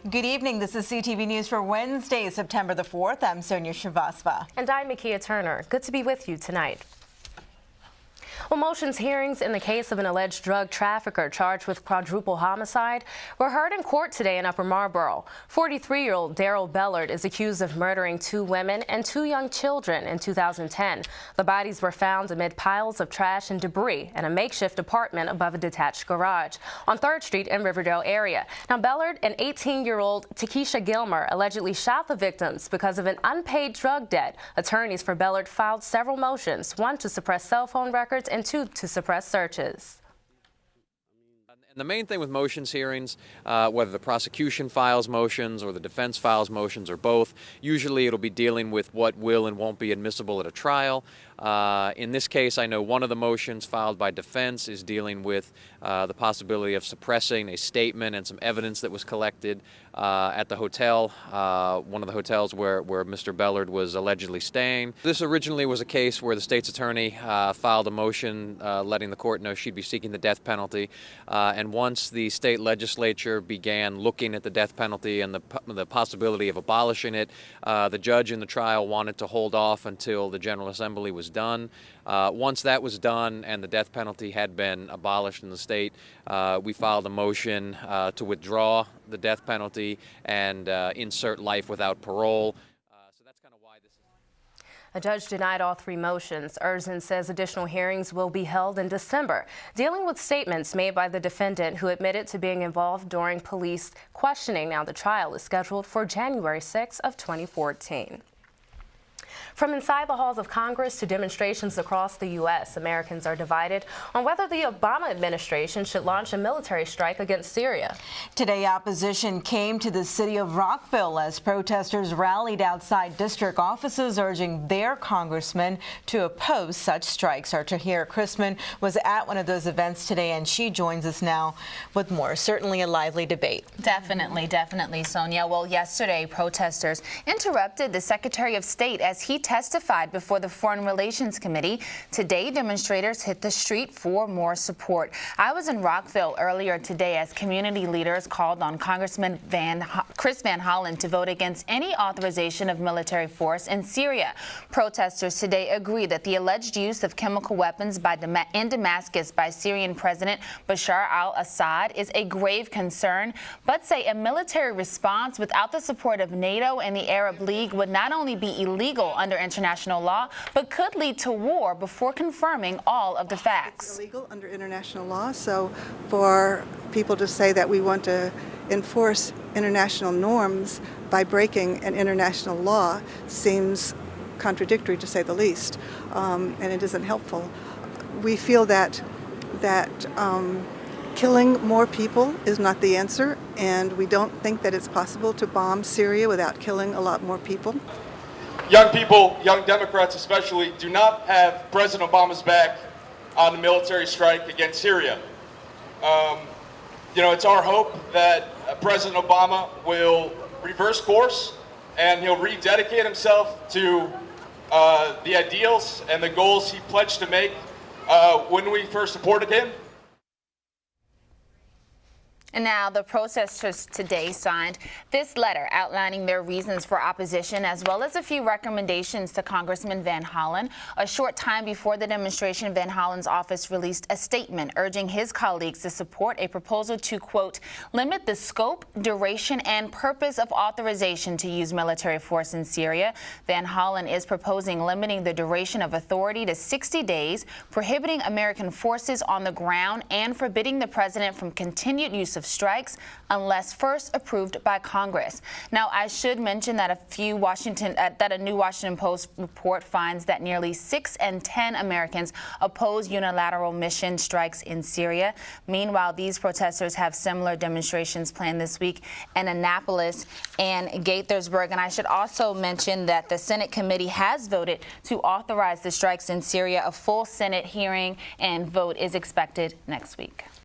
Good evening. This is CTV News for Wednesday, September the 4th. I'm Sonia Shrivastava. And I'm Makia Turner. Good to be with you tonight. Well, motions hearings in the case of an alleged drug trafficker charged with quadruple homicide were heard in court today in Upper Marlboro. 43-year-old Daryl Bellard is accused of murdering 2 women and 2 young children in 2010. The bodies were found amid piles of trash and debris in a makeshift apartment above a detached garage on 3rd Street in Riverdale area. Now, Bellard and 18-year-old Takesha Gilmer allegedly shot the victims because of an unpaid drug debt. Attorneys for Bellard filed several motions, one to suppress cell phone records and 2 to suppress searches. And the main thing with motions hearings, whether the prosecution files motions or the defense files motions or both, usually it'll be dealing with what will and won't be admissible at a trial. In this case, I know one of the motions filed by defense is dealing with the possibility of suppressing a statement and some evidence that was collected at the hotel, one of the hotels where Mr. Bellard was allegedly staying. This originally was a case where the state's attorney filed a motion letting the court know she'd be seeking the death penalty. And once the state legislature began looking at the death penalty and the possibility of abolishing it, the judge in the trial wanted to hold off until the General Assembly was done. Once that was done and the death penalty had been abolished in the state, we filed a motion to withdraw the death penalty and insert life without parole. So that's kind of why this is. A judge denied all 3 motions. Erzin says additional hearings will be held in December, dealing with statements made by the defendant who admitted to being involved during police questioning. Now the trial is scheduled for January 6 of 2014. From inside the halls of Congress to demonstrations across the U.S., Americans are divided on whether the Obama administration should launch a military strike against Syria. Today, opposition came to the city of Rockville as protesters rallied outside district offices, urging their congressmen to oppose such strikes. Our Tahira Chrisman was at one of those events today, and she joins us now with more. Certainly a lively debate. Definitely, Sonia. Well, yesterday, protesters interrupted the Secretary of State as he testified before the Foreign Relations Committee. Today, demonstrators hit the street for more support. I was in Rockville earlier today as community leaders called on Congressman Chris Van Hollen to vote against any authorization of military force in Syria. Protesters today agree that the alleged use of chemical weapons in Damascus by Syrian President Bashar al-Assad is a grave concern, but say a military response without the support of NATO and the Arab League would not only be illegal under international law, but could lead to war before confirming all of the facts. It's illegal under international law, so for people to say that we want to enforce international norms by breaking an international law seems contradictory, to say the least, and it isn't helpful. We feel that killing more people is not the answer, and we don't think that it's possible to bomb Syria without killing a lot more people. Young people, young Democrats especially, do not have President Obama's back on the military strike against Syria. It's our hope that President Obama will reverse course and he'll rededicate himself to the ideals and the goals he pledged to make when we first supported him. And now the protesters today signed this letter outlining their reasons for opposition, as well as a few recommendations to Congressman Van Hollen. A short time before the demonstration, Van Hollen's office released a statement urging his colleagues to support a proposal to, quote, limit the scope, duration, and purpose of authorization to use military force in Syria. Van Hollen is proposing limiting the duration of authority to 60 days, prohibiting American forces on the ground, and forbidding the president from continued use of strikes unless first approved by Congress. Now, I should mention that a new Washington Post report finds that nearly 6 in 10 Americans oppose unilateral mission strikes in Syria. Meanwhile, these protesters have similar demonstrations planned this week in Annapolis and Gaithersburg. And I should also mention that the Senate committee has voted to authorize the strikes in Syria. A full Senate hearing and vote is expected next week.